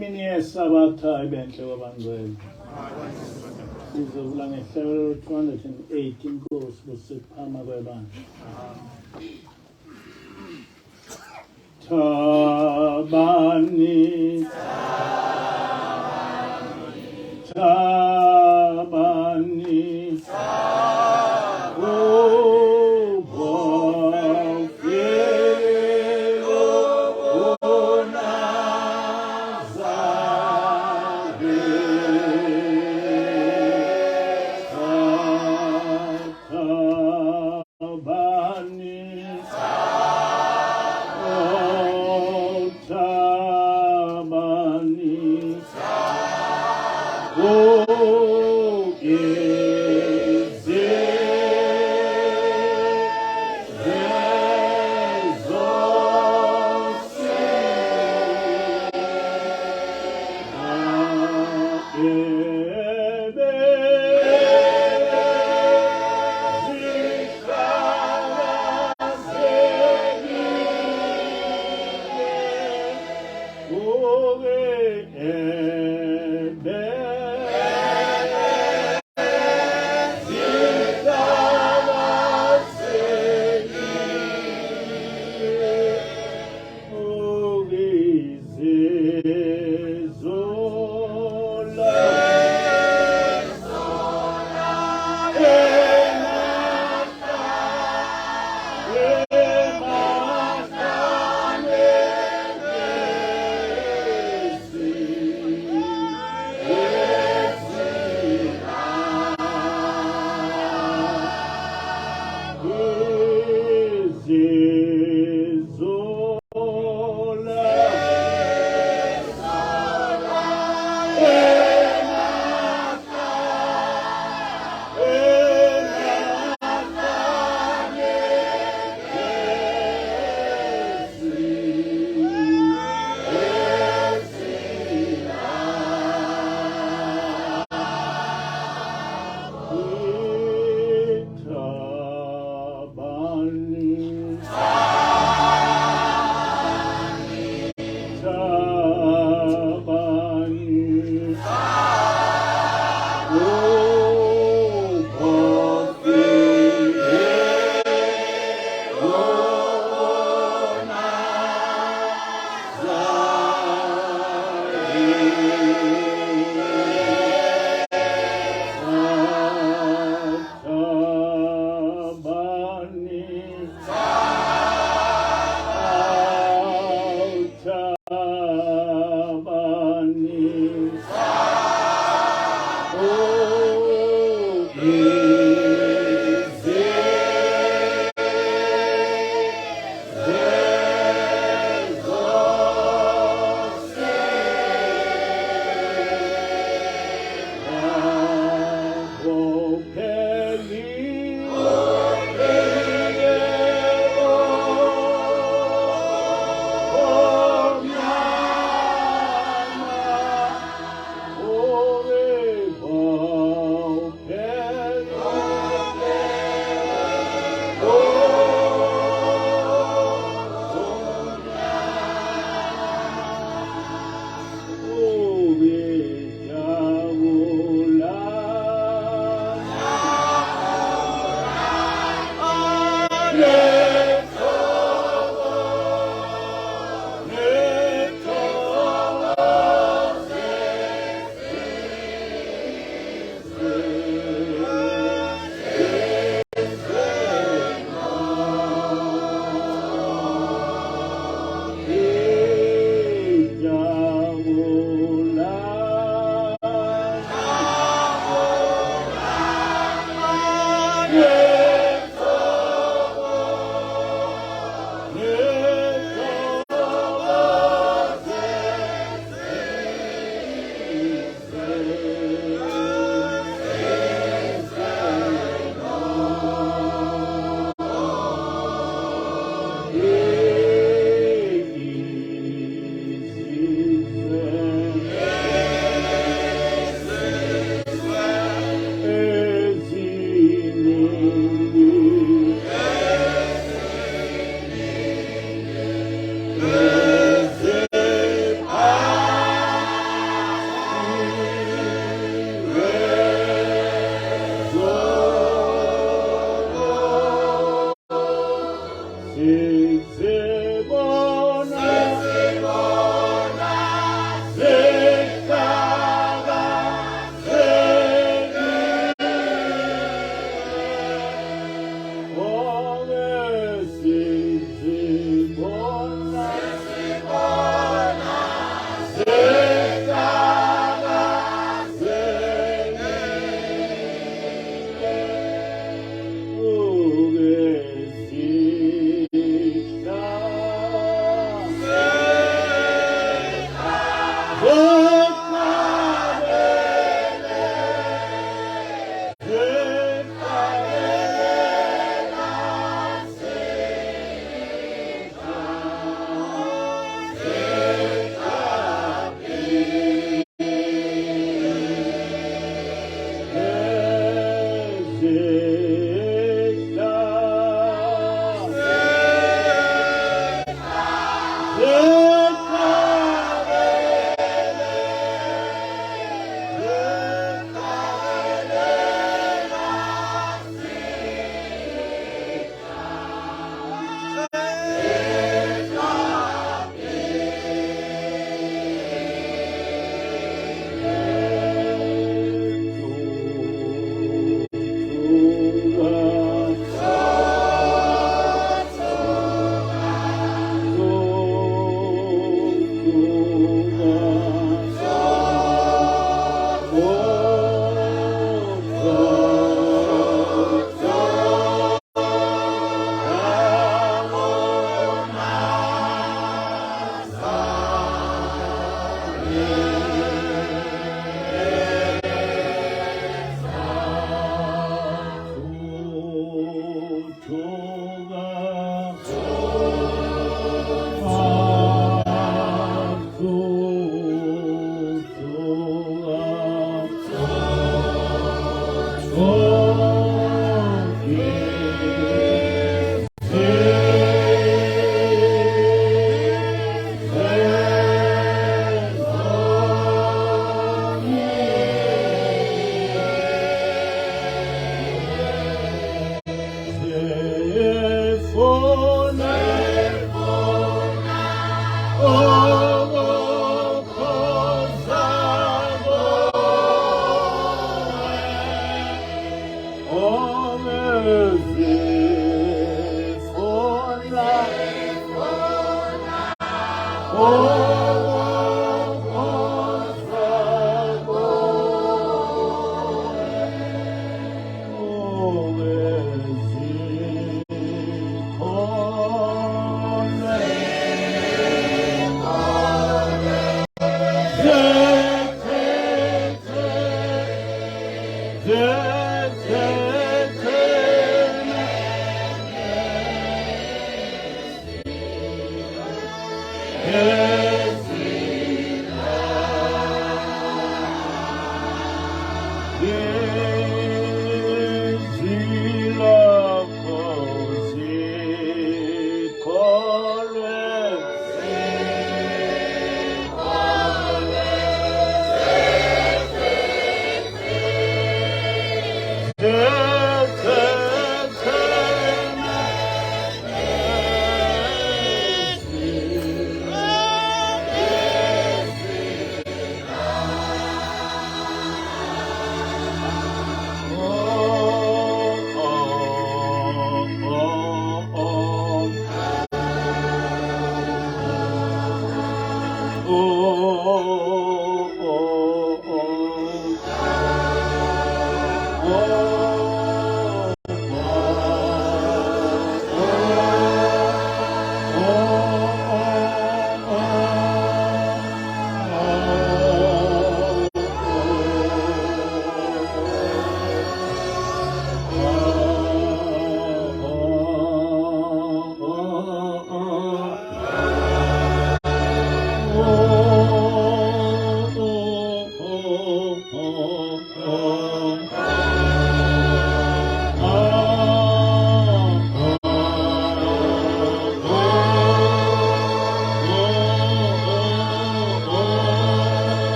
Imini yesabatha ibenhle kwabangcwele. Sizovula ngehlelo 208 inkosi kusiphama kwebandla. Tabani, tabani, oh, oh,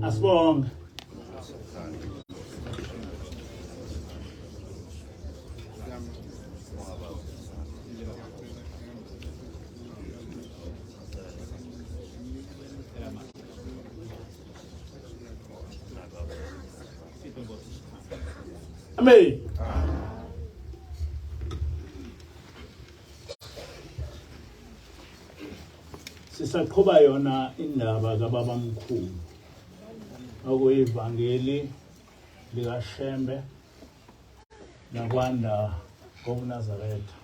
Asibonge. Amen. Sisaqhuba yona indaba kababa mkhulu oku Ivangeli Likashembe Nokwanda Kobunazaretha.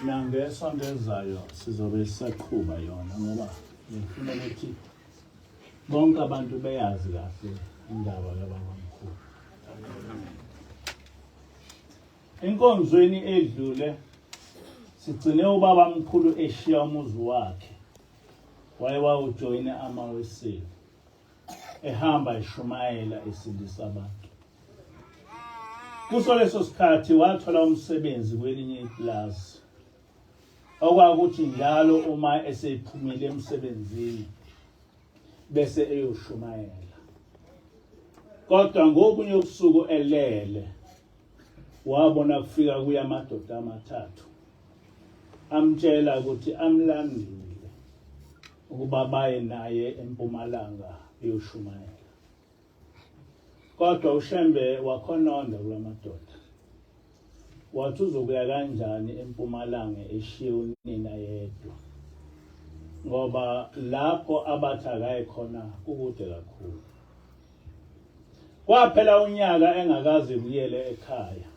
Nangesonto ezayo sizobe sisaqhuba yona ngoba ngifuna ukuthi bonke abantu beyazi kahle indaba kababa mkhulu. Enkonzweni edlule sigcine ubaba mkhulu eshiya umuzi wakhe wayewawujoyina amaweseli ehamba eshumayela esindisa abantu. Kuso leso sikhathi wathola umsebenzi kwelinye iplaza okwakuthi njalo uma esephumile emsebenzini bese eyoshumayela. Kodwa ngokunye ubusuku elele wabona kufika kuya amadoda amathathu amtshela ukuthi amlandile ukuba baye naye eMpumalanga eyoshumayela. Kodwa uShembe wakhononda kulamadoda. Wathi uzokuya kanjani eMpumalanga eshiye unina yedwa, ngoba lapho abathi akaye khona kukude kakhulu. Kwaphela unyaka engakaze buyele ekhaya.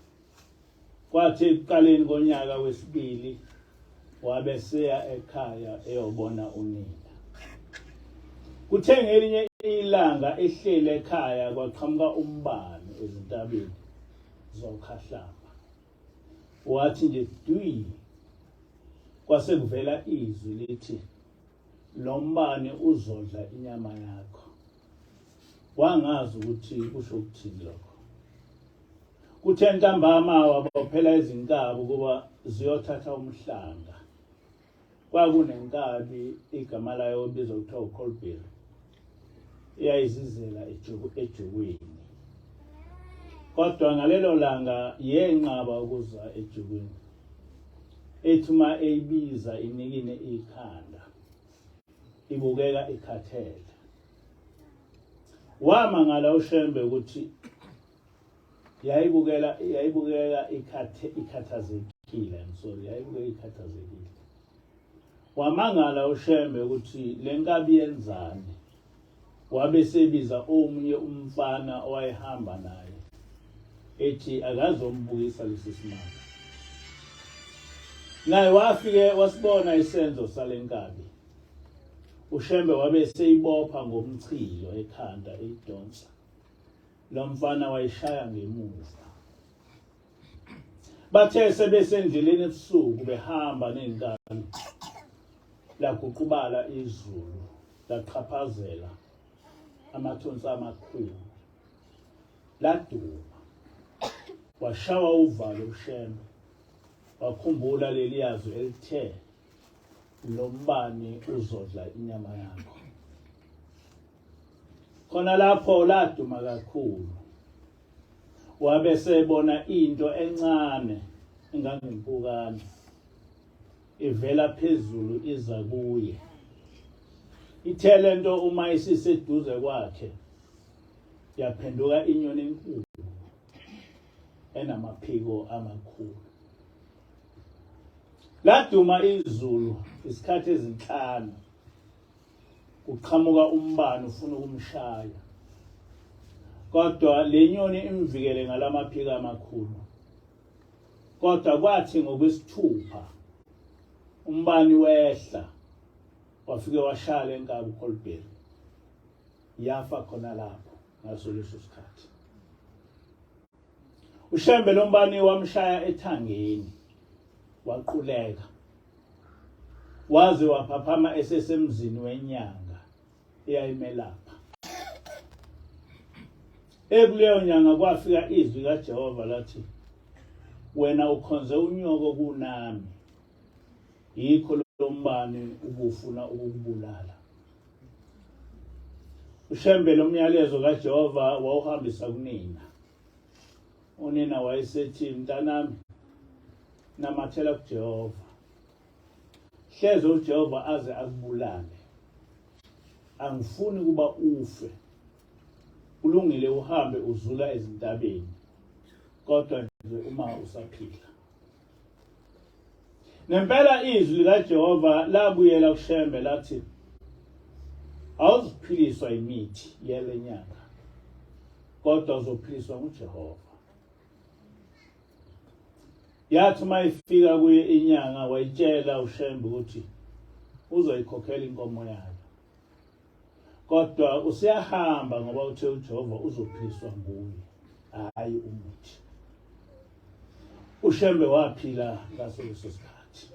Kwathi ekuqaleni konyaka wesibili wabe seya ekhaya eyobona unina. Kuthe ngelinye ilanga ehlele ekhaya kwaqhamuka umbane ezintabeni zoKhahlamba. Wathi nje dwi kwase kuvela izwi lithi lo mbane uzodla inyama yakho. Wangazi ukuthi kusho ukuthini lokho. Kuthe ntambama wabophela izinkabi kuba ziyothatha umhlanga. Kwakunenkabi igama layo obizwa kuthiwa uColbert. Iyayizizela ejokweni. Kodwa ngalelo langa yenqaba ukuza ejokweni. Ethuma eyibiza inikine ikhanda. Ibukeka ikhathele. Wamangala uShembe ukuthi yayibukeka ikhathazekile. Yayibukeka ikhathazekile. Wamangala uShembe ukuthi lenkabi yenzani. Wabe sebiza omunye umfana owayehamba naye. Ethi akazombuyisa lesi simanga. Naye wafike wasibona isenzo salenkabi. uShembe wabe seyibopha ngomchilo ekhanda eyidonsa. Lo mfana wayishaya ngemuva. Bathe sebesendleleni ebusuku behamba nenkabi. Laguqubala izulu, laqhaphazela amathonsi amakhulu. Laduma. Washawa uvalo uShembe. Wakhumbula leliyazwi elithe lo mbane uzodla inyama yakho. Khona lapho laduma kakhulu. Wabe sebona into encane engangempukane ivela phezulu iza kuye. Ithe lento uma isiseduze kwakhe yaphenduka inyoni enkulu enamaphiko amakhulu. Laduma izulu isikhathi ezinhlanu. Kuqhamuka umbane ufuna ukumshaya. Kodwa lenyoni imvikele ngalamaphiko amakhulu. Kodwa kwathi ngokwesithupha umbane wehla wafike washaya lenkabi uColbert. Yafa khona lapho ngaso leso sikhathi. uShembe lo mbane wamshaya ethangeni. Waquleka. Waze waphaphama esesemzini wenyanga eyayimelapha. Ekuleyo nyanga kwafika izwi kaJehova lathi, wena ukhonze unyoko kunami. Yikho lo mbane ubufuna ukukubulala. uShembe lo myalezo kaJehova wawuhambisa kunina. Unina wayesethi, mntanami, namathela kuJehova. Hleze uJehova aze akubulale. Angifuni kuba ufe. Kulungile uhambe uzula ezintabeni. Kodwa nje uma usaphila. Nempela izwi likaJehova labuyela kuShembe lathi, awuzophiliswa imithi yelenyanga, kodwa uzophiliswa nguJehova. Yathi mayifika kuye inyanga wayitshela uShembe ukuthi uzoyikhokhela inkomo yayo. Kodwa usiyahamba ngoba uthe uJehova uzophiliswa nguye, hayi umuthi. uShembe waphila ngaso leso sikhathi.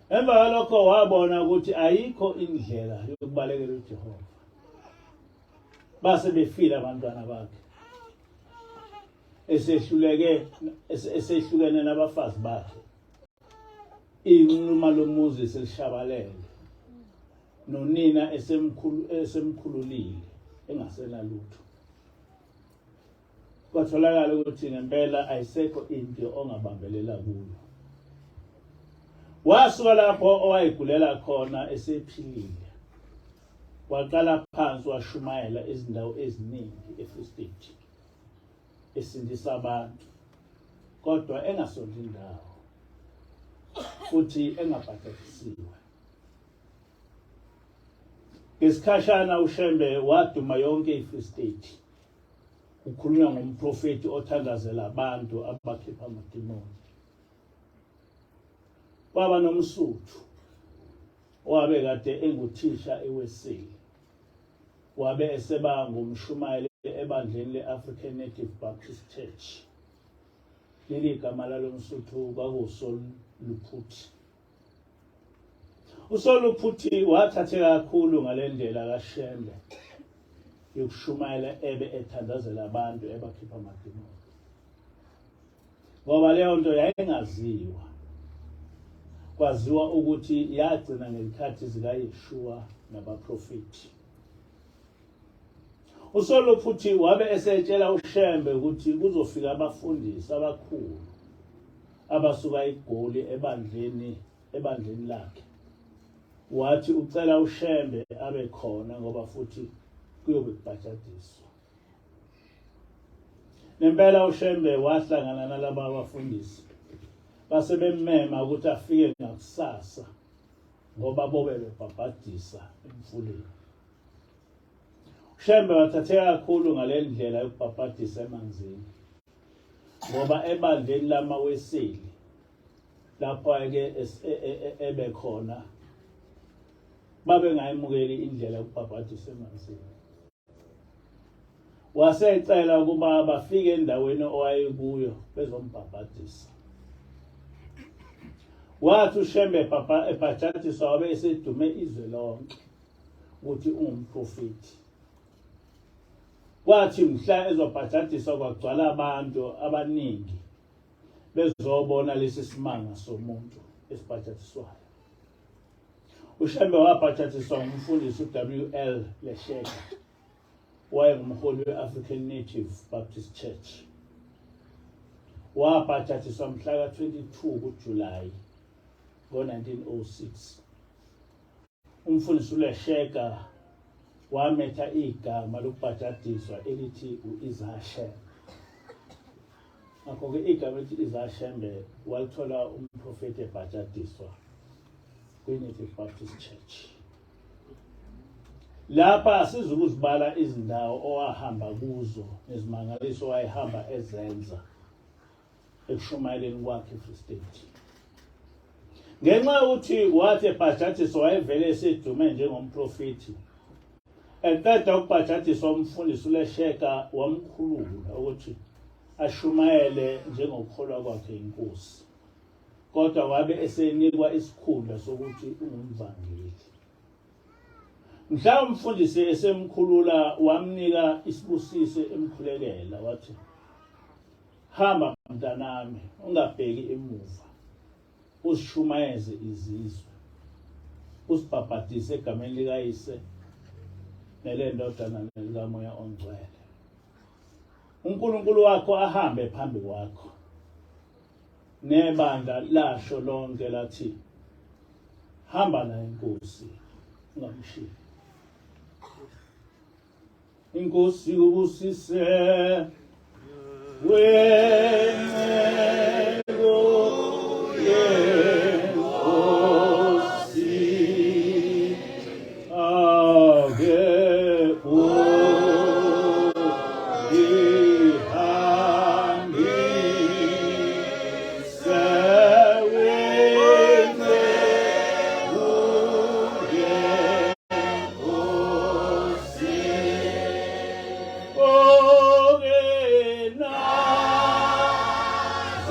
Emva kwalokho wabona ukuthi ayikho indlela yokubalekela uJehova. Base befile abantwana bakhe. Esehlukene nabafazi bakhe. inquma lomuzi selishabalele nonina esemkhululile engasena lutho. Kwatholakala ukuthi ngempela ayisekho into ongabambelela kuyo. Wasuka lapho owayigulela khona esephilile. Waqala phansi washumayela izindawo eziningi eFree State. Esindisa abantu kodwa engasondi indawo futhi engabhadalisiwe. Ngesikhashana uShembe waduma yonke iFree State. Ukhulunywa ngomprofeti othandazela abantu abakhipha amadimoni. Kwaba nomsuthu owabe kade enguthisha eWeseli. Wabe eseba ngumshumayeli ebandleni le-African Native Baptist Church. Leli gama lalomsuthu kwakuSoluphuthi. uSoluphuthi wathatheka kakhulu ngalendlela kaShembe yokushumayela ebe ethandazela abantu ebakhipha amadimoni. Ngoba leyo nto yayingaziwa. Kwaziwa ukuthi yagcina ngezikhathi zikaYeshua nabaprofeti. uSoluphuthi wabe esetshela uShembe ukuthi kuzofika abafundisi abakhulu abasuka eGoli ebandleni lakhe. Wathi ucela uShembe abe khona ngoba futhi kuyobe kubhajadiswa. Nempela uShembe wahlangana nalabo abafundisi. Base bemmema ukuthi afike ngakusasa ngoba bobe bebhabhadisa emfuleni. uShembe wathatheka kakhulu ngalendlela yokubhabhadisa emanzini. Ngoba ebandleni lamaWeseli lapho ake ebe khona babe ngayimukeli indlela yokubhabhadisa emanzini. Wasecela ukuba bafike endaweni owayekuyo bezombhabhadisa. Wathi uShembe ebhajadiswa wabe esedume izwe lonke ukuthi ungumprofeti. Wathi mhla ezobhajadiswa kwagcwala abantu abaningi bezobona lesi simanga somuntu esibhajadiswayo. uShembe wabhajadiswa ngumfundisi uWL Lesheka. Wayengumholi we-African Native Baptist Church. Wabhajadiswa mhla ka-22 kuJulayi ngo-1906. Umfundisi uLesheka wametha igama lokubhajadiswa elithi uIzashembe. Ngakho-ke igama elithi Izashembe walithola umprofeti ebhajadiswa kwi-Native Baptist Church. Lapha sizukuzibala izindawo owahamba kuzo nezimangaliso owayehamba ezenza ekushumayeleni kwakhe eFree State. Ngenxa yokuthi wathi ebhajadiswa wayevele esedume njengomprofeti. Eqeda ukubhajadiswa umfundisi uLesheka wamkhulula ukuthi ashumayele njengokukholwa kwakhe inkosi. Kodwa wabe esenikwa isikhundla sokuthi ungumvangeli. Mhla umfundisi esemkhulula wamnika isibusiso emkhulelela wathi, hamba mntanami ungabheki emuva. Usishumayeze izizwe. Usibhabhadise egameni likayise nelendodana nelikaMoya Ongcwele. uNkulunkulu wakho ahambe phambi kwakho. Nebandla lasho lonke lathi, hamba naye inkosi ungamshiyi. Inkosi ubusise wenqego yenkosi ake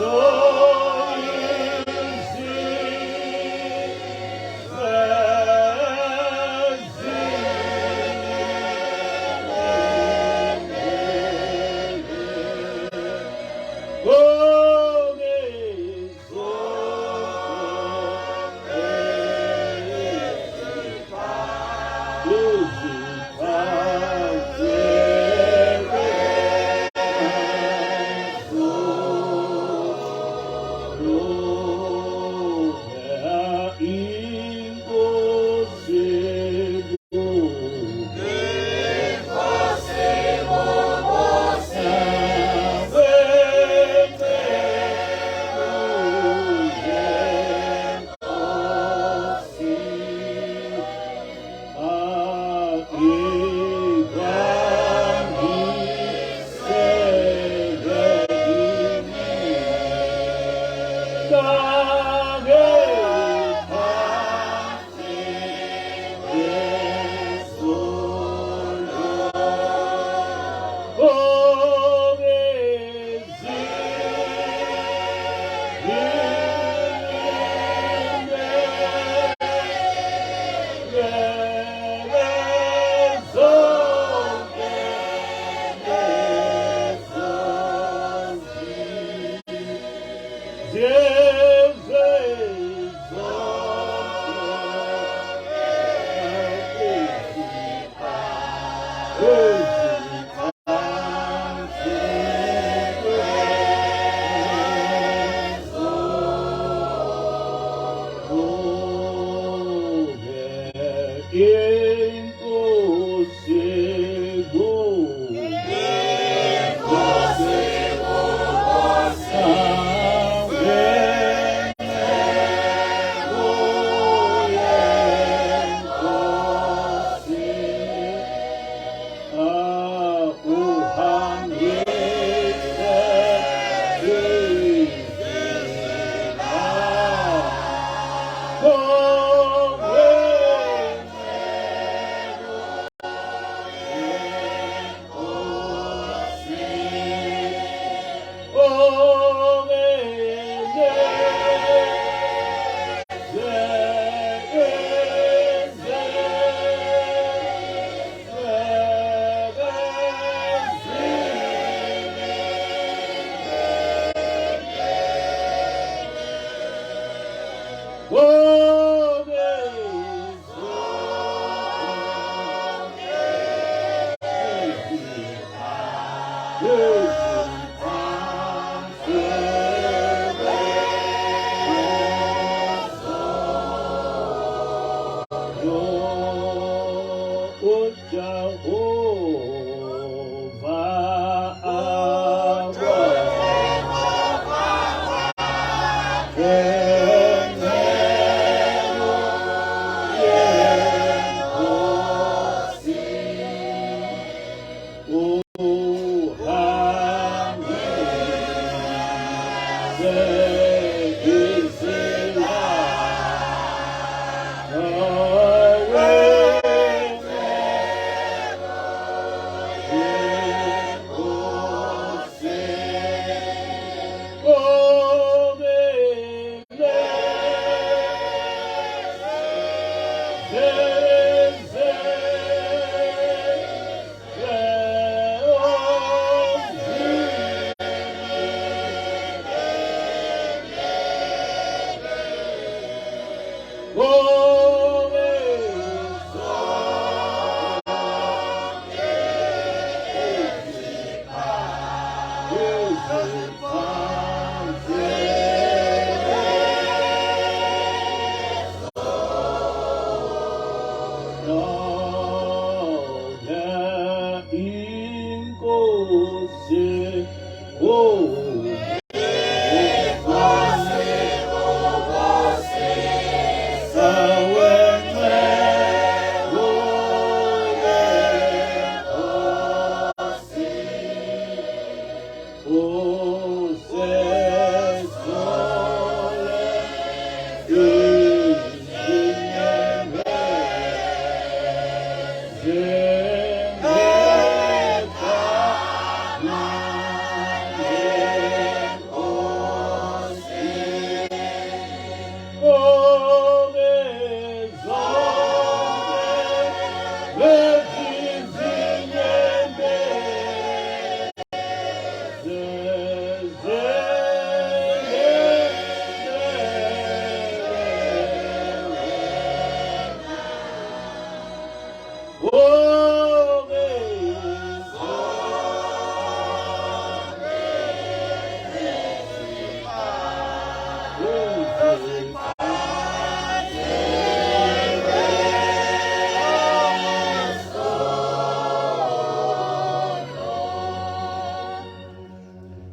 Oh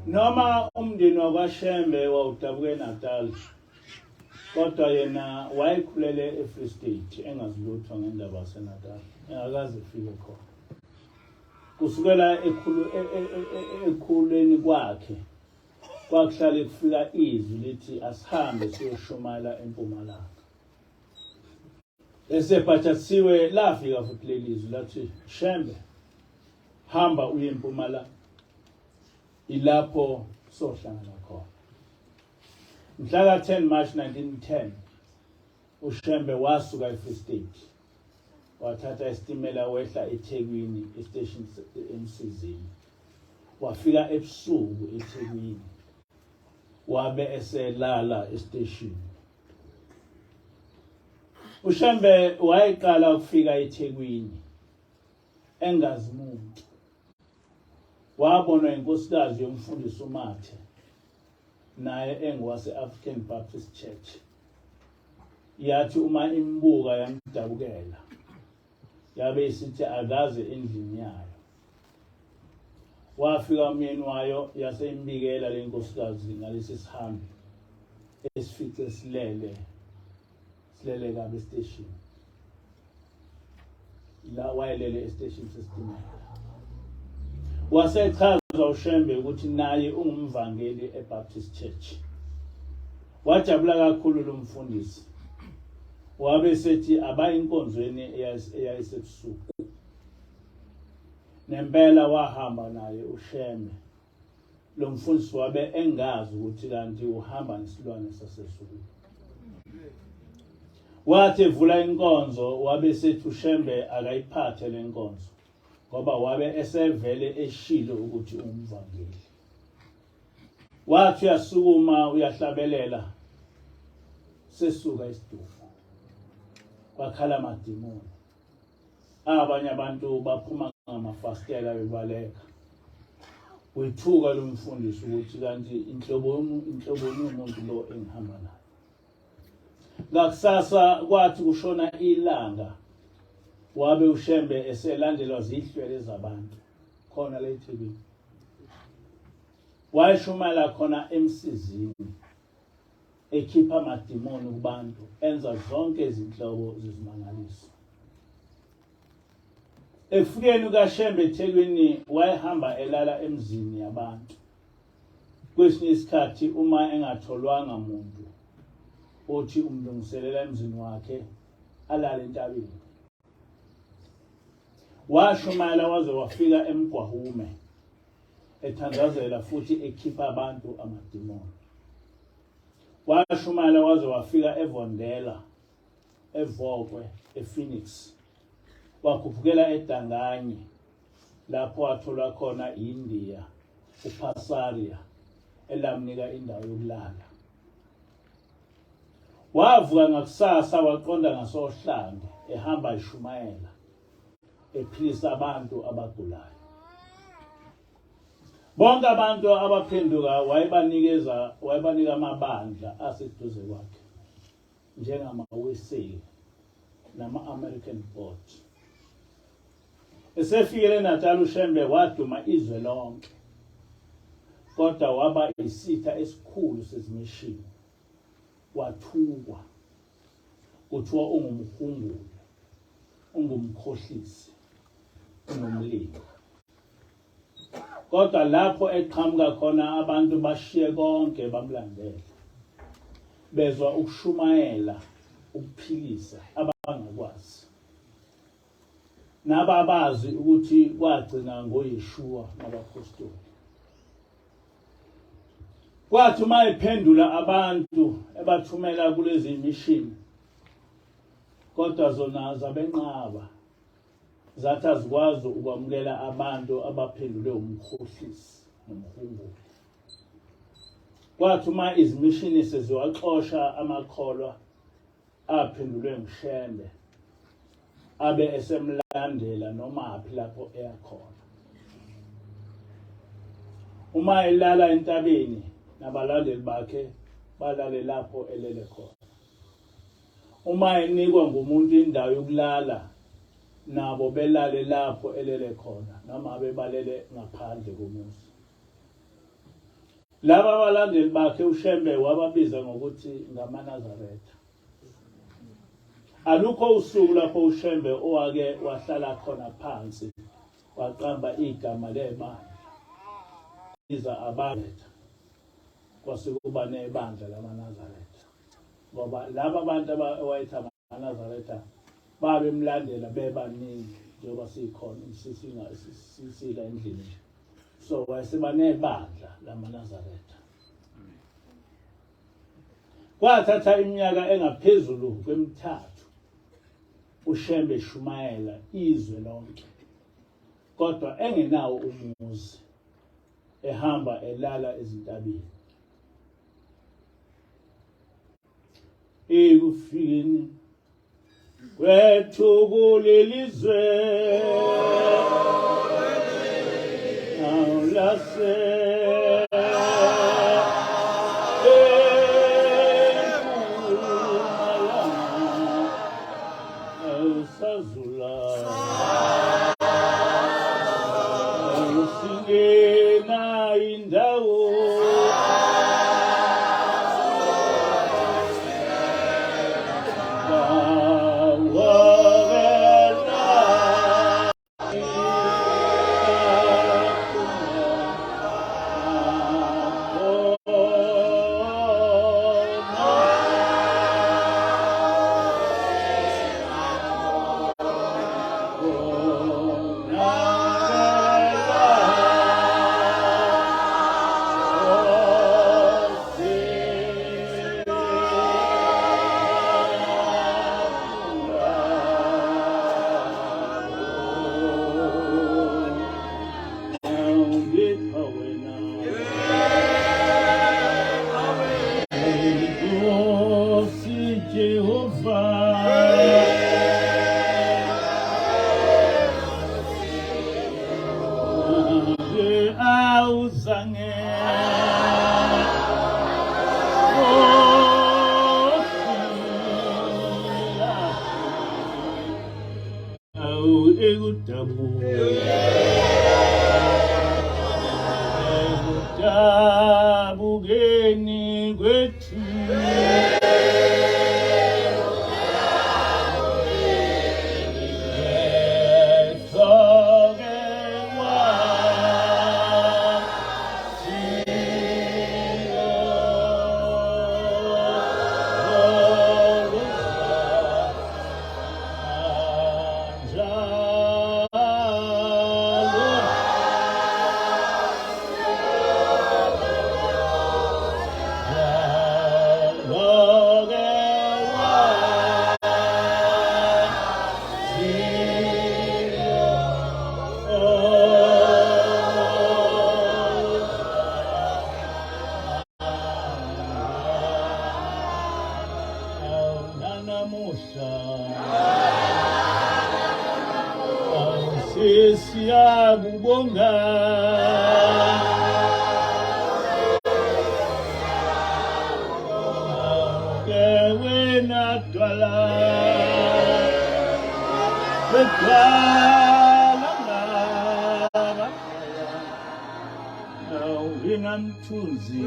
Noma umndeni wakwaShembe wawudabuke eNatal, kodwa yena wayekhulele eFree State engazilutho ngendaba yaseNatal, engakaze efike khona. Kusukela ekhuleni kwakhe kwakuhlale kufika izwi lithi asihambe siyoshumayela eMpumalanga. Esephathasiwe lafika futhi leli izwi lathi Shembe, hamba uye eMpumalanga, ilapho sohlangana khona. Mhla ka 10 March 1910 uShembe wasuka eFree State, wathatha isitimela wehla eThekwini estation eMsizini, wafika ebusuku eThekwini, wabe eselala estation. uShembe wayeqala ukufika eThekwini engazi muntu. Wabonwa inkosikazi yomfundisi uMathe, naye engwase African Baptist Church. Yathi uma imbuka yamdabukela, yabe isithi akaze endlini yayo. Wafika umyeni wayo yaseyimbikela le nkosikazi ngalesi sihambi esifice silele kabe station. La wayelele estation sesitimela. Wasechaza uShembe ukuthi naye ungumvangeli eBaptist Church. Wajabula kakhulu lo mfundisi. Wabe sethi abayinkonzweni eyayisebusuku. Nempela wahamba naye uShembe. Lo mfundisi wabe engazi ukuthi kanti uhamba nesilwane sasezulu. Wathi evula inkonzo wabe sethi uShembe akayiphathe le nkonzo ngoba wabe esevele eshilo ukuthi umvangeli. Wathi uyasukuma uyahlabelela sesuka isidumo. Bakhala amadimoni. Abanye abantu baphuma ngamafastela bebaleka. Wethuka lo mfundisi ukuthi kanti inhlobo yomuntu lo engihamba naye. Ngakusasa kwathi kushona ilanga wabe uShembe eselandelwa zihlwele zabantu khona la eThekwini. Wayeshumela khona emsizini ekhipha amadimoni kubantu enza zonke izinhlobo zezimangaliso. Efikeni kaShembe eThekwini wayehamba elala emzini yabantu. Kwesinye isikhathi uma engatholwanga muntu othi umlungiselela emzini wakhe alale entabeni. Washumela waze wafika eMgwahume ethandazela futhi ekhipha abantu amadimoni. Washumela waze wafika eVondela, eVokwe, ePhoenix. Wakhuphukela eDanganye lapho wathola khona iNdiya uPasaria elamnika indawo yokulala. Wavuka ngakusasa waqonda ngasohlanga ehamba eshumayela ephilisa abantu abagulayo. Bonke abantu abaphenduka wayebanika amabandla aseduze kwakhe njengama-USA nama-American Board. Esefikele eNatal uShembe waduma izwe lonke, kodwa waba isitha esikhulu sezimishini. Wathukwa kuthiwa ungumhunguli, ungumkhohlisi, ungumlimi. Kodwa lapho eqhamuka khona abantu bashiye konke bamlandela. Bezwa ukushumayela, ukuphilisa abangakwazi. Nababazi ukuthi kwagcina ngoYeshua nabapostoli. Kwathi uma ephendula abantu ebathumela kulezi mishini, kodwa zona zabenqaba. Zathi azikwazi ukwamukela abantu abaphendule umkhohlisi nomhunguli. Kwathi uma izimishini seziwaxosha amakholwa aphendulwe nguShembe, abe esemlandela noma aphi lapho eyakhona. Uma elala entabeni nabalandeli bakhe balale lapho elele khona. Uma enikwa ngumuntu indawo yokulala nabo belale lapho elele khona noma bebalele ngaphandle komuzi. Laba abalandeli bakhe uShembe wababiza ngokuthi ngamaNazaretha. Alukho usuku lapho uShembe owake wahlala khona phansi waqamba igama lebandla. Iza abantu kwasekuba nebandla lamaNazaretha. Ngoba laba abantu abawayethi amaNazaretha babemlandela bebaningi njengoba sikhona sisila endlini nje. So wayeseba nebandla lamaNazaretha. Kwathatha iminyaka engaphezulu kwemithathu uShembe eshumayela izwe lonke, kodwa engenawo umuzi, ehamba elala ezintabeni. Ekufikeni kwethu kulelizwe awulase sazula singena indawo Siyabonga wena twala mthunzi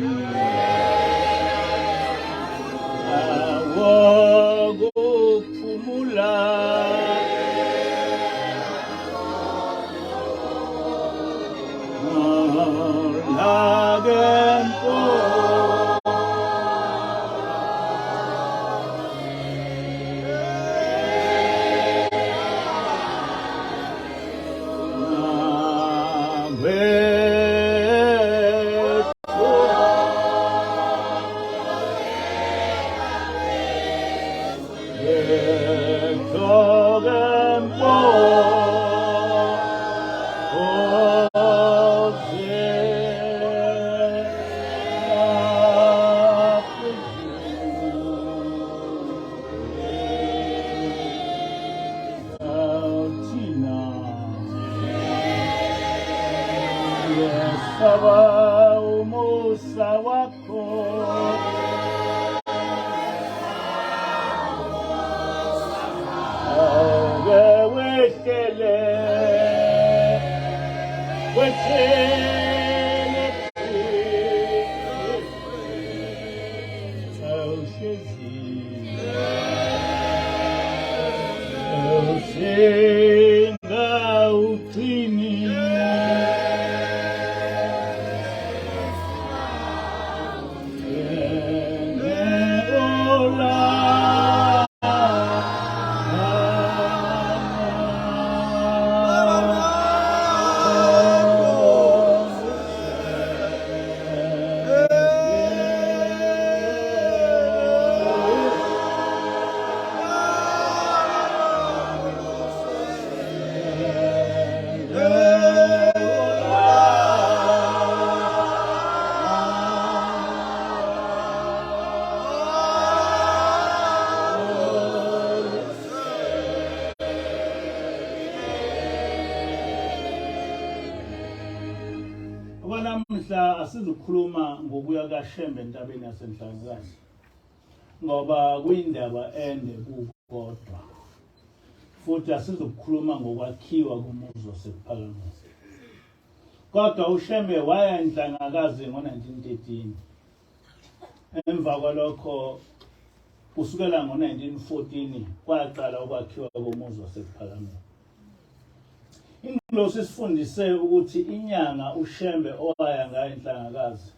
awokuphumula umusa wako wekele Namuhla asizukhuluma ngokuya kaShembe entabeni yasenhlanzane ngoba kuyindaba ende kukodwa futhi asizokukhuluma ngokwakhiwa komuzi wasePhalamende. Kodwa uShembe waya enhlangakazi ngo-1913. Emva kwalokho kusukela ngo-1914 kwaqala ukwakhiwa komuzi wasePhalamende. Ingelosi isifundise ukuthi inyanga uShembe owaya ngayo enhlangakazi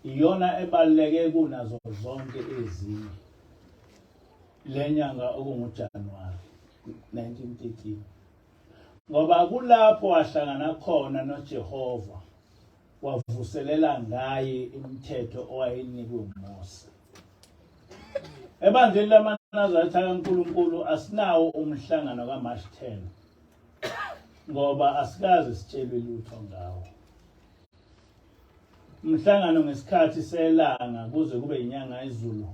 iyona ebaluleke kunazo zonke ezinye. Le nyanga okunguJanuwari 1913. Ngoba kulapho wahlangana khona noJehova wavuselela ngaye imithetho owayenikwe uMose. Ebandleni lamaNazaretha kaNkulunkulu asinawo umhlangano kaMarch 10 ngoba asikaze sitshelwe lutho ngawo. Umhlangano ngesikhathi selanga kuze kube inyanga ezulu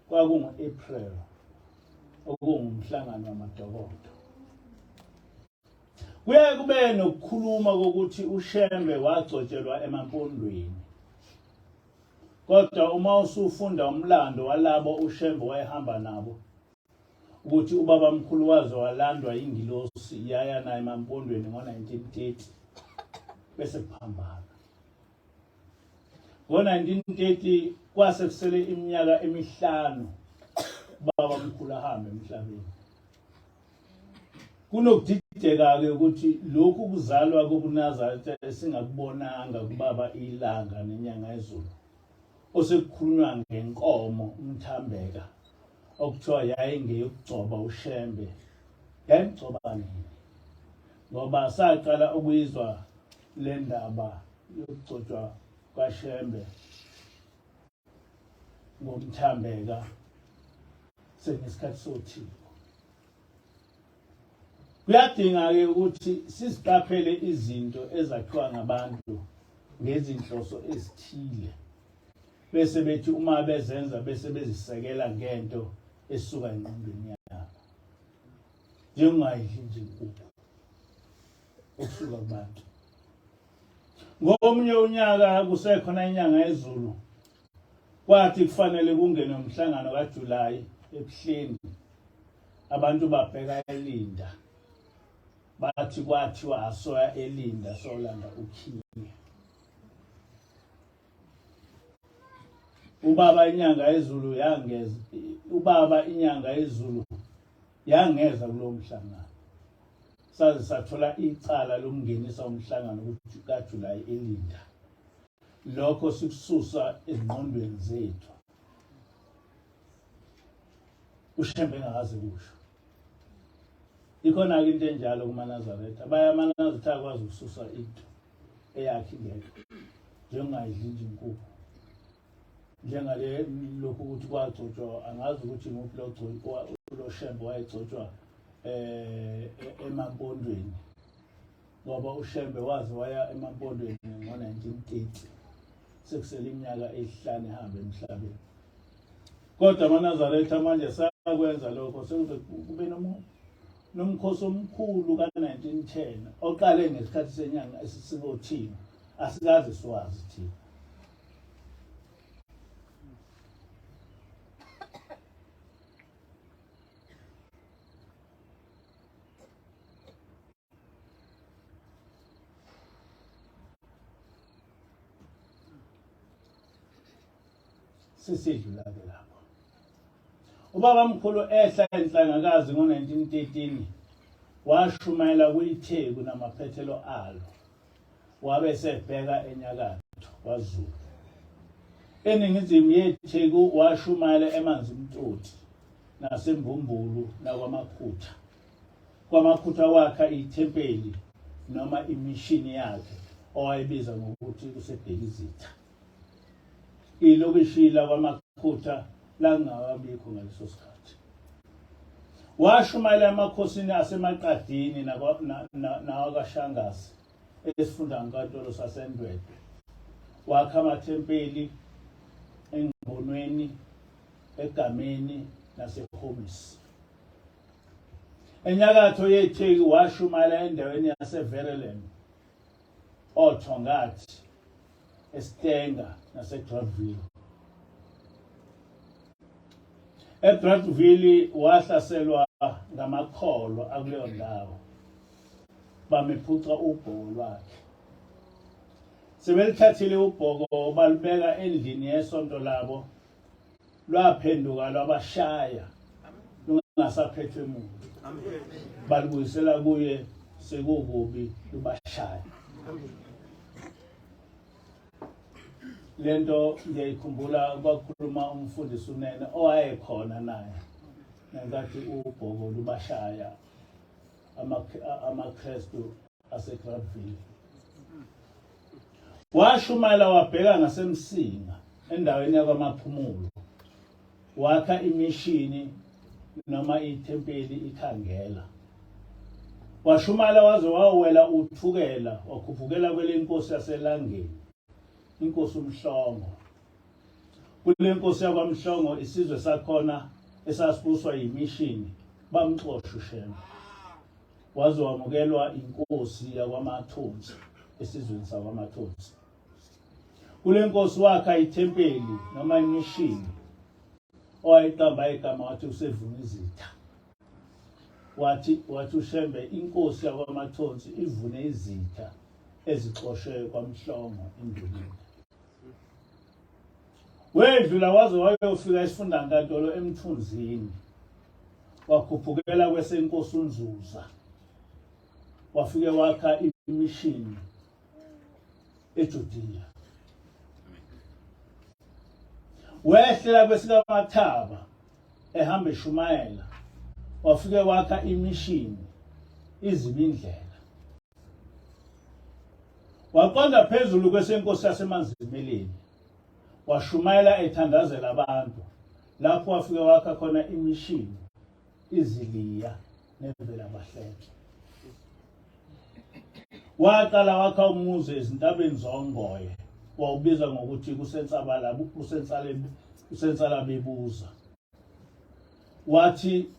kwakungu-April okungumhlangano wamadokodo. Kuye kube nokukhuluma kokuthi uShembe wagcotshelwa emampondweni. Kodwa uma usufunda umlando walabo uShembe wayehamba nabo ukuthi ubaba mkhulu waze walandwa ingilosi yaya naye emampondweni ngo-1930 bese kuphambana. Ngo-1930 kwase kusele iminyaka emihlanu ubaba mkhulu ahambe emhlabeni. Kunokudideka-ke ukuthi lokhu kuzalwa kobuNazaretha esingakubonanga kubaba ilanga nenyanga ezulu osekukhulunywa ngenkomo umthambeka okuthiwa yayingeyokugcoba uShembe. Yayimgcoba nini? Ngoba saqala ukuyizwa le ndaba yokugcotshwa kwaShembe ngomthambeka sengesikhathi sothiko. Kuyadinga-ke ukuthi siziqaphele izinto ezakhiwa ngabantu ngezinhloso ezithile bese bethi uma bezenza bese bezisekela ngento esuka engqondweni yabo. Njengayidli nje inkukhu okusuka kubantu. Ngomunye unyaka kusekhona inyanga ezulu kwathi kufanele kungene umhlangano kaJulayi ebuhleni. Abantu babheka eLinda. Bathi kwathiwa asoya eLinda solanda ukhiye. Ubaba inyanga yezulu yangeza kulo mhlangano. Saze sathola icala lokungenisa umhlangano kaJulayi eLinda. Lokho sikususa ezingqondweni zethu. uShembe engakaze kusho. Ikhona-ke into enjalo kumaNazaretha. AmaNazaretha akwazi ukususa into eyakhe ingekho. Njengayidli nje inkukhu. Njengale lokhu ukuthi kwagcotshwa angazi ukuthi nguphi lo Shembe wayegcotshwa emampondweni. Ngoba uShembe waze waya emampondweni ngo-1930. Sekusele iminyaka emihlanu ehamba emhlabeni. Kodwa amaNazaretha manje sayakwenza lokho sekuze kube nomkhosi omkhulu ka-1910 oqale ngesikhathi senyanga esisibothini asikaze siwazi thina. Sisidlula-ke lapho. Ubaba mkhulu ehla enhlangakazi ngo-1913 washumayela kuyitheku namaphethelo alo. Wabe sebheka enyakatho kwaZulu. Eningizimu yetheku washumayela eManzimtoti naseMbumbulu nakwamakhutha. Kwamakhutha wakha ithempeli noma imishini yakhe owayebiza ngokuthi kuseBhekizitha. Ilokishi lakwamakhutha langawabikho ngaleso sikhathi. Washumayela emakhosini asemaqadini nawakaShangasi esifunda enkantolo saseNdwedwe. Wakha amathempeli eNgbonweni, eGameni naseHomisi. Enyakatho yetheku washumayela endaweni yaseVerulam, oThongathi, eStenga naseGrantville. eGrantville wahlaselwa ngamakholwa akuleyo ndawo bamephuca ubhoko lwakhe. Sebelithathile ubhoko balibeka endlini yesonto labo, lwaphenduka lwabashaya lungasaphethwe muntu. Balibuyisela kuye sekukubi lubashaya. Lento ngiyayikhumbula kwakhuluma umfundisi unene owayekhona naye ngenkathi ubhoko lubashaya amaKristu aseGrabville. Washumayela wabheka ngasemsinga endaweni yakwamaphumulo, wakha imishini noma ithempeli ikhangela. Washumayela waze wawela uthukela, wakhuphukela kwele inkosi yaselangeni, inkosi uMhlongo. Kule nkosi yakwaMhlongo isizwe sakhona esasibuswa yimishini bamxosha uShembe. Waze wamukelwa inkosi yakwamathonsi esizweni sakwamathonsi. Kule nkosi wakha ithempeli noma imishini owayiqamba igama wathi usevuna izitha. Wathi uShembe inkosi yakwamathonsi ivune izitha ezixoshwe kwaMhlongo endulini. Wedlula waze wayofika esifundankantolo eMthunzini, wakhuphukela kwesenkosi uNzuza, wafike wakha imishini eJudiya. Wehlela kwesikaMathaba ehamba eshumayela, wafike wakha imishini izibindlela. Waqonda phezulu kwesenkosi yasemanzimeleni, washumayela ethandazela abantu. Lapho wafike wakha khona imishini iziliya nevelabahleke. Waqala wakha umuzi ezintabeni zongoye, wawubiza ngokuthi kusensala bebuza. Wathi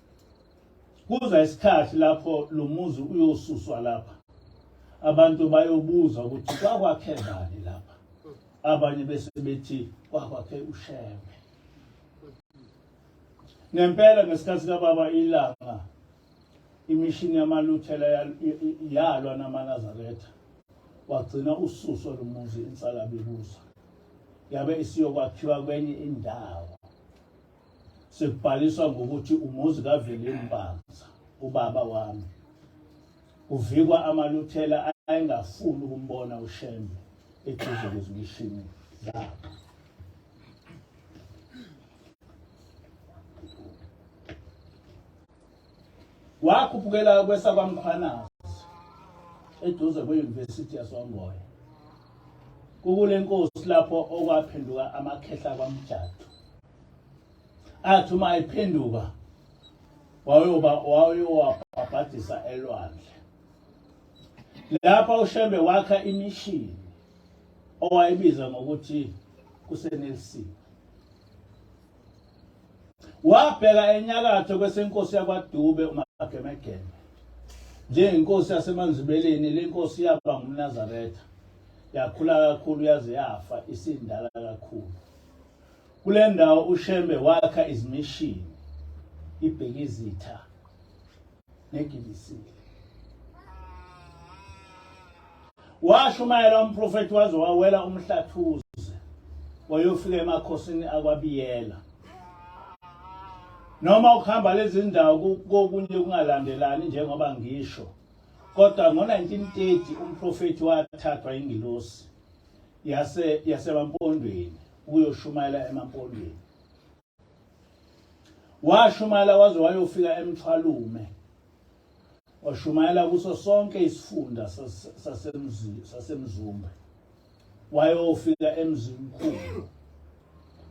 kuza isikhathi lapho lo muzi uyosuswa lapha, abantu bayobuza ukuthi kwakwakhe bani lapha. Abanye bese bethi kwakwakhe uShembe. Ngempela ngesikhathi kaBaba Ilanga imishini yamaLuthela yalwa namaNazaretha, wagcina ususo lomuzi insala bebuza, yabe isiyokwakhiwa kwenye indawo. Sekubhaliswa ngokuthi umuzi kaVelembanza ubaba wami. Kuvikwa amaLuthela ayengafuni ukumbona uShembe eduze kwezimishini zabo. Wakhuphukela kwesakwamkhwanazi eduze kweYunivesithi yaSongoye. Kukule nkosi lapho okwaphenduka amakhehla kwaMjadu. Athi uma ephenduka wayowabhabhadisa elwandle. Lapha uShembe wakha imishini owayibiza ngokuthi kuseNelson. Wabheka enyakatho kwesenkosi yakwaDube uMagemegeme. Njengenkosi yasemanzibeleni le nkosi yaba ngumNazaretha, yakhula kakhulu yaze yafa isindala kakhulu. Kule ndawo uShembe wakha izimishini, iBhekizitha neGilisile. Washumayela umprofeti waze wawela umhlathuze, wayofika emakhosini akwaBiyela. Noma ukuhamba lezi ndawo kokunye kungalandelani njengoba ngisho, kodwa ngo-1930 umprofeti wathathwa ingilosi yasemampondweni ukuyoshumayela emampondweni. Washumayela waze wayofika eMthwalume, washumayela kuso sonke isifunda sasemzumbe, wayofika eMzimkhulu.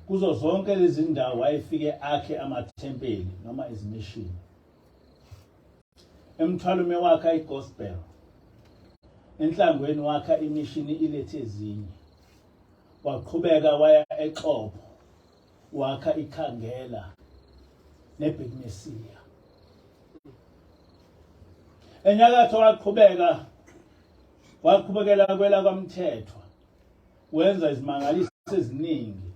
Kuzo zonke lezi ndawo wayefike akhe amathempeli noma izimishini. Emthwalume wakha iGospel, enhlangweni wakha imishini ilethe ezinye. Waqhubeka waya eXhobo, wakha ikhangela neBhekmesiya. Enyakatho waqhubekela kwela kwaMthethwa, wenza izimangaliso eziningi.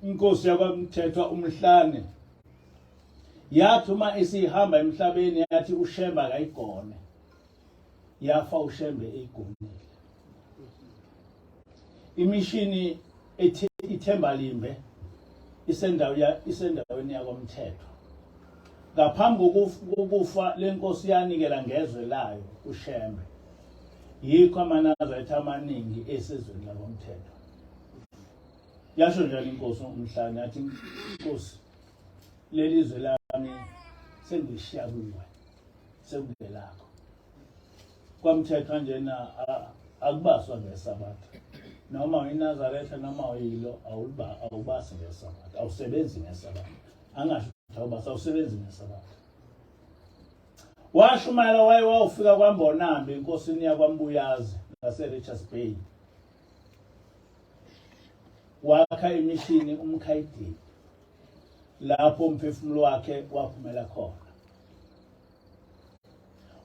Inkosi yakwaMthethwa uMhlane yathi uma isihamba emhlabeni yathi uShembe akayigone, yafa uShembe eyigonile. Imishini ithembalimbe isendaweni yakomthetho. Ngaphambi kokufa lenkosi yanikela ngezwe layo uShembe. Yikho amaNazaretha amaningi esezweni lakomthetho. Yasho njalo inkosi umhlane yathi inkosi lelizwe lami sengishiya kuwe sekungelakho. Kwamthetho njena akubaswa ngeSabatha. Noma uyiNazaretha noma uyilo awubasi ngeSabatha, awusebenzi ngeSabatha. Angasho ukuthi awusebenzi ngeSabatha. Washumayela wayewufika kwaMbonambi inkosini yakwaMbuyazi ngaseRichards Bay. Wakha imishini umkhayidini lapho umphefumulo wakhe waphumela khona.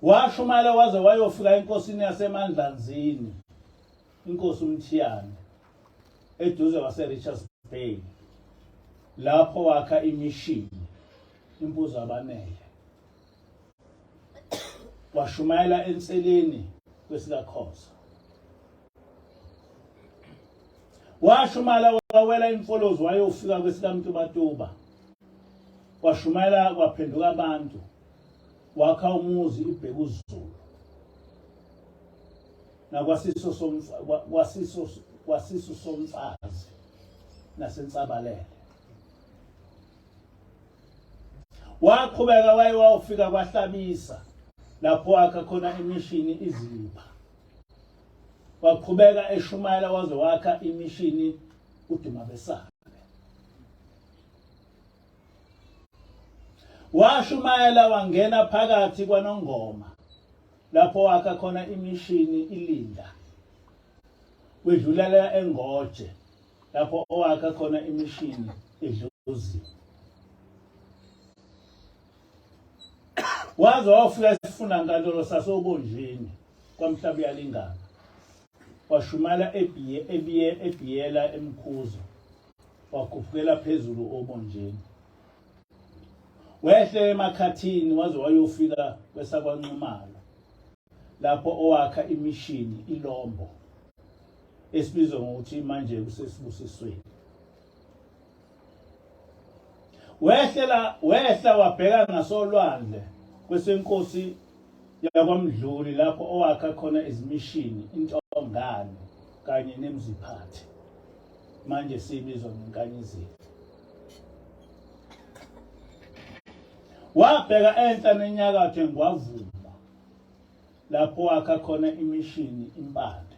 Washumayela waze wayofika inkosini yaseMandlanzini, inkosi uMthiyane, eduze kwaseRichards Bay. Lapho wakha imishini impuzo abanele. Washumayela enseleni kwesikaKhoza. Washumayela wawela imfolozi wayofika kwesikaMtubatuba. Washumayela kwaphenduka abantu. Wakha umuzi iBhekuzulu. Nakwasiso somfazi nasensabalele. Waqhubeka wayewufika kwaHlabisa lapho wakha khona imishini iZipha. Waqhubeka eshumayela waze wakha imishini uDumabesane. Washumayela wangena phakathi kwaNongoma lapho wakha khona imishini iLinda. Wedlulela eNgoje lapho wakha khona imishini eDlozi. Waze wafika esifundankantolo sasobunjini kwaMhlabi yalingana. Washumayela eBiyela eMkhuzo. Wakhuphukela phezulu obunjini. Wehle emakhathini waze wayofika kwesakwaNxumalo lapho owakha imishini iLombo esibizwa ngokuthi manje kusesibusisweni. Wehla wabheka ngasolwandle kwesenkosi yakwaMdluli lapho owakha khona izimishini iNtongane kanye neMziphathe manje sibizwa ngeNkanyizini. Wabheka enhla nenyakatho eNgwavuma lapho wakha khona imishini iMpande.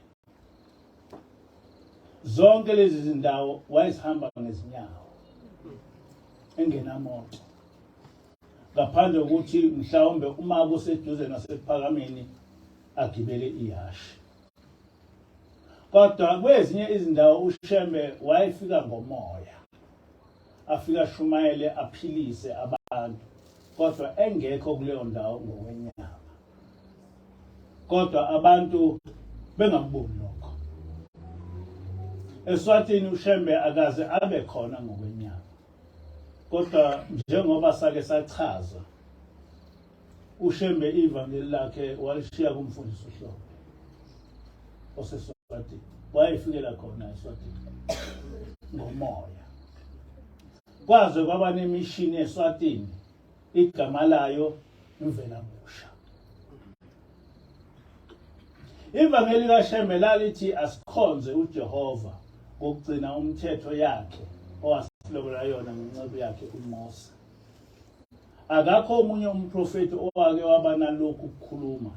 Zonke lezi zindawo wayezihamba ngezinyawo engenamoto. Ngaphandle kokuthi mhlawumbe uma kuseduze nasephakameni agibele ihashi. Kodwa kwezinye izindawo uShembe wayefika ngomoya. Afika shumayele aphilise abantu. Kodwa engekho kuleyo ndawo ngokwenyama. Kodwa abantu bengamboni lokho. ESwatini uShembe akaze abe khona ngokwenyama. Kodwa njengoba sake sachaza uShembe ivangeli lakhe walishiya kumfundisi uHlobo oseSwatini. Wayefikela khona eSwatini ngomoya. Kwaze kwaba nemishini eSwatini igama layo Mvelamusha. Ivangeli kaShembe lalithi asikhonze uJehova ngokugcina umthetho yakhe owasilobela yona ngenceku yakhe uMose. Akakho omunye umprofeti owake waba nalokhu ukukhuluma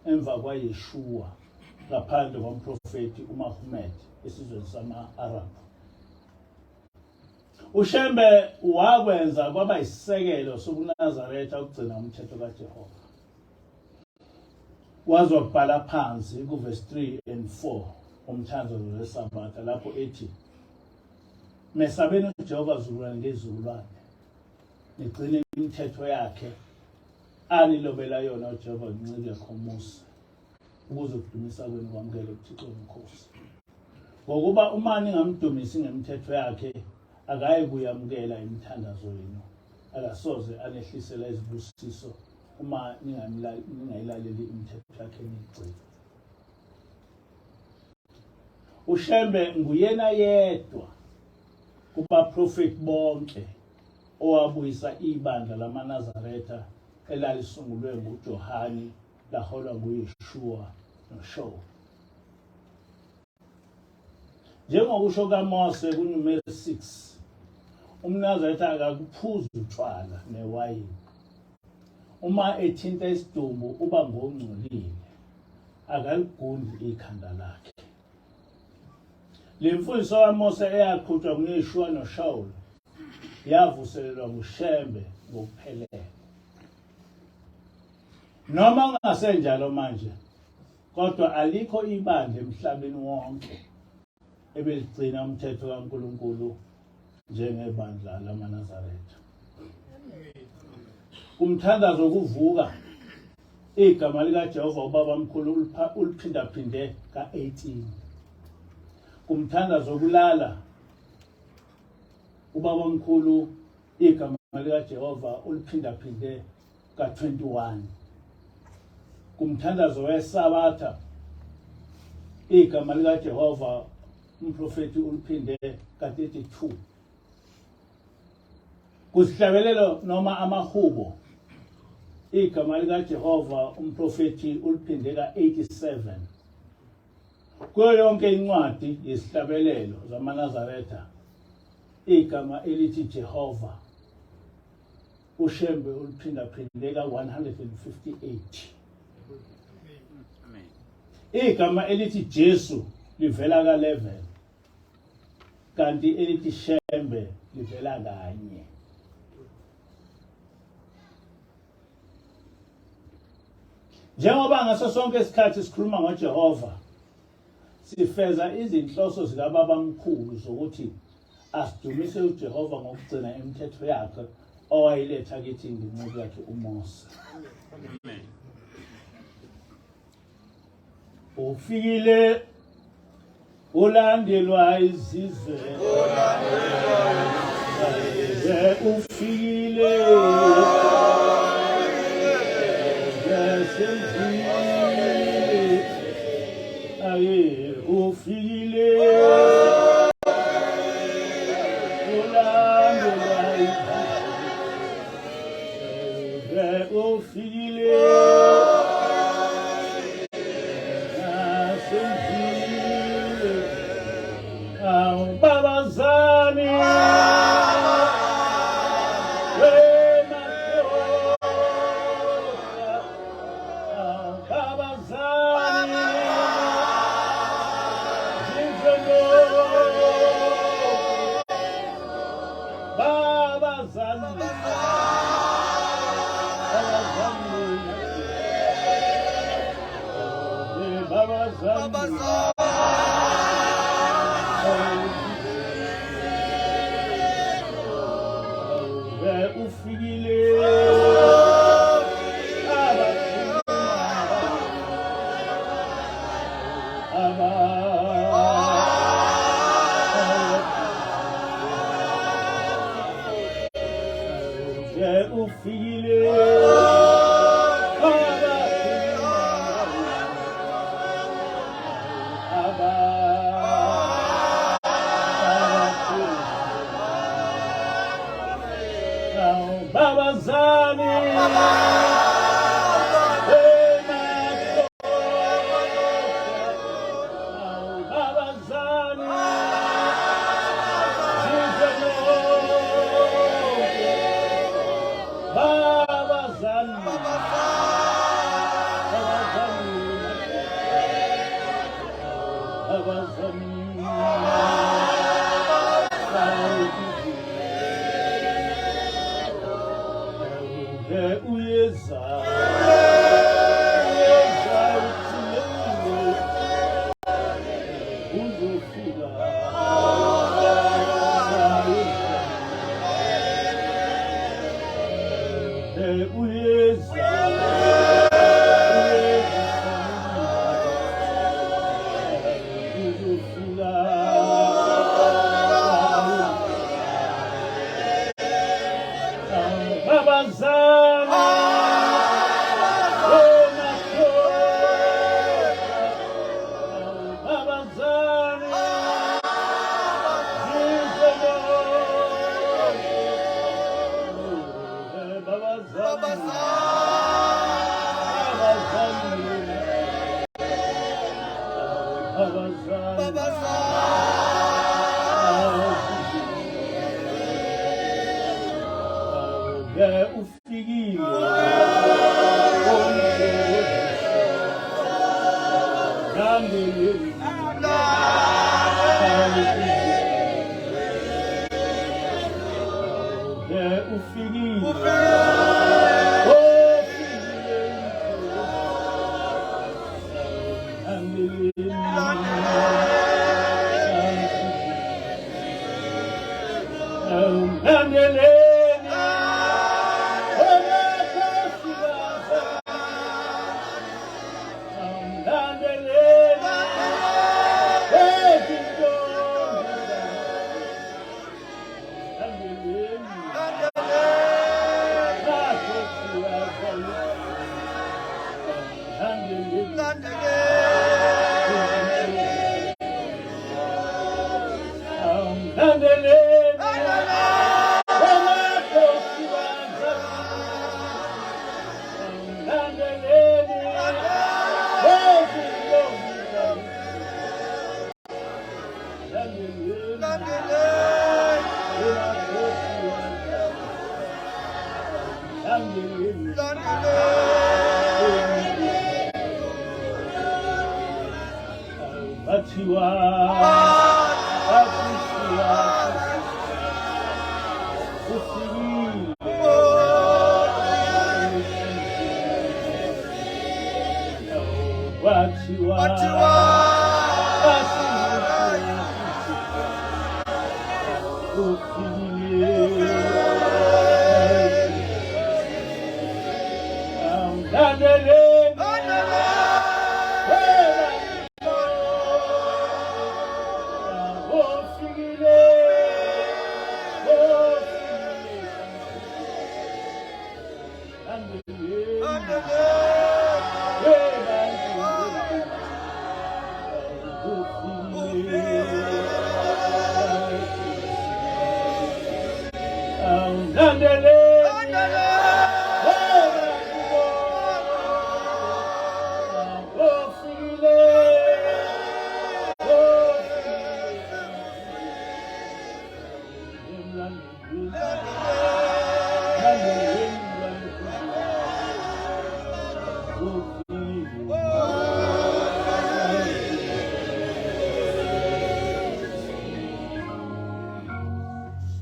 emva kwaYeshua ngaphandle komprofeti uMahomet esizweni sama-Arab. uShembe wakwenza kwaba isisekelo sobuNazaretha ukugcina umthetho kaJehova. Wazobhala phansi kuverse 3 and 4 umthandazo weSabatha lapho ethi mesabeni uJehova zukulwane ngezukulwane nigcine imithetho yakhe anilobela yona uJehova ngencike yakhe uMose ukuze kudumisa kwenu kwamukele uThixo uNkosi. Ngokuba uma ningamdumisi ngemithetho yakhe akayi kuyamukela imithandazo yenu akasoze anehlisela izibusiso uma ningayilaleli imithetho yakhe niyigcina. uShembe nguyena yedwa kubaprofeti bonke owabuyisa ibandla lamaNazaretha elalisungulwe nguJohani laholwa nguYeshua noShowa. Njengokusho kaMose kuNumeri 6, umNazaretha akakuphuzi utshwala newayini. Uma ethinta isidumbu uba ngongcolile, akaligundi ikhanda lakhe. Le mfundiso kaMose eyaqhutshwa nguYeshua noShowa yavuselelwa nguShembe ngokuphelele. Noma kungasenjalo manje, kodwa alikho ibandla emhlabeni wonke ebeligcina umthetho kaNkulunkulu njengebandla lamaNazaretha. Kumthandazo wokuvuka, igama likaJehova ubabamkhulu uliphindaphinde ka-18. Kumthandazo wokulala, ubabamkhulu igama likaJehova uliphindaphinde ka-21. Kumthandazo weSabatha, igama likaJehova umprofeti uliphinde ka-32. Kusihlabelelo noma amahubo, igama likaJehova umprofeti uliphinde ka-87. Kuyo yonke incwadi yesihlabelelo zamaNazaretha, igama elithi Jehova uShembe uliphindaphinde ka-158. Igama elithi Jesu livela ka-11, kanti elithi Shembe livela kanye. Njengoba ngaso sonke isikhathi sikhuluma ngoJehova, sifeza izinhloso zikababamkhulu zokuthi asidumise uJehova ngokugcina imithetho yakhe owayiletha kithi ngenceku yakhe uMose. Amen. Ufikile ulandelwa izizwe, ufikile aye ufikile ulandelwa izizwe, ufikile babazani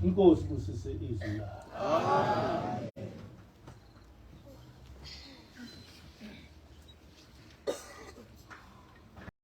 Inkosi busise izwi lakho.